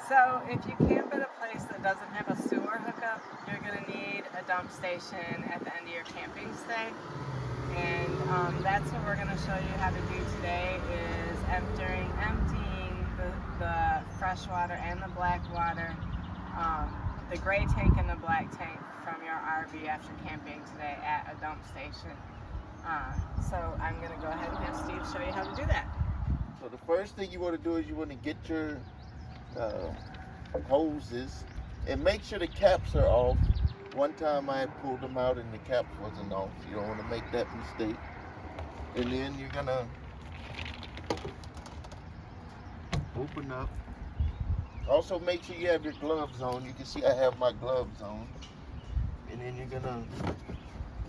So if you camp at a place that doesn't have a sewer hookup, you're going to need a dump station at the end of your camping stay. And that's what we're going to show you how to do today, is emptying the fresh water and the black water, the gray tank and the black tank from your RV after camping today at a dump station. So I'm going to go ahead and have Steve show you how to do that. So the first thing you want to do is you want to get your hoses and make sure the caps are off. One time I had pulled them out and the caps wasn't off. You don't want to make that mistake. And then you're gonna open up. Also make sure you have your gloves on. You can see I have my gloves on. And then you're gonna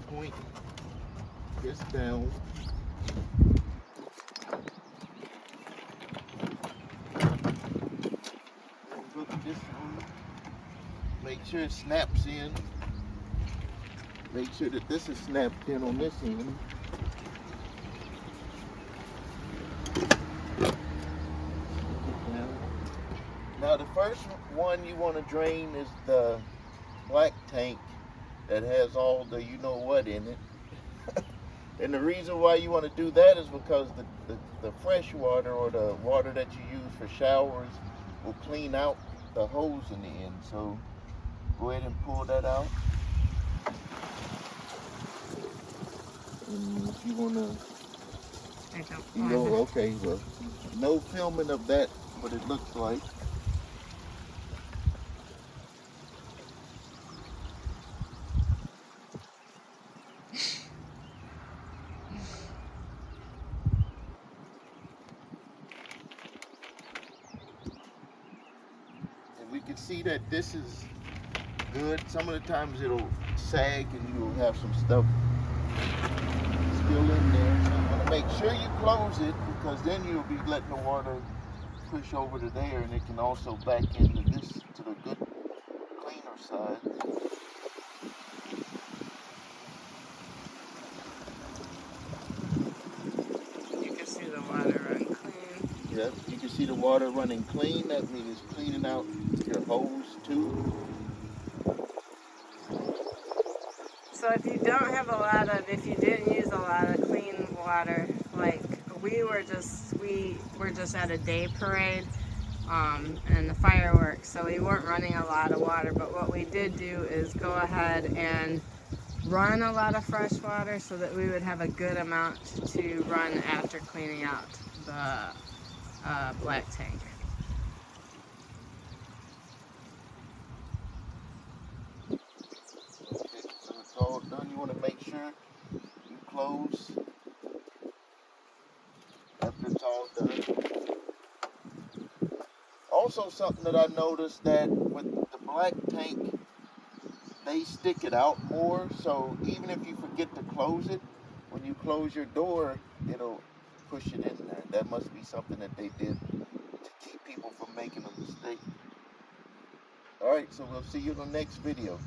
point this down. Hook this on. Make sure it snaps in. Make sure that this is snapped in on this end. Now the first one you want to drain is the black tank that has all the you know what in it. And the reason why you want to do that is because the fresh water or the water that you use for showers will clean out the hose in the end. So go ahead and pull that out. And if you want to, okay, well, no filming of that, what it looks like. And we can see that this is good. Some of the times it'll sag and you'll have some stuff still in there. So you want to make sure you close it, because then you'll be letting the water push over to there, and it can also back into this to the good cleaner side. You can see the water run clean. Yep, you can see the water running clean. That means it's cleaning out your hose too. So if you don't have if you didn't use a lot of clean water, like we were just at a day parade and the fireworks, so we weren't running a lot of water, but what we did do is go ahead and run a lot of fresh water so that we would have a good amount to run after cleaning out the black tank. All done. You want to make sure you close after it's all done. Also, something that I noticed that with the black tank, they stick it out more. So even if you forget to close it, when you close your door, it'll push it in there. That must be something that they did to keep people from making a mistake. All right, so we'll see you in the next video.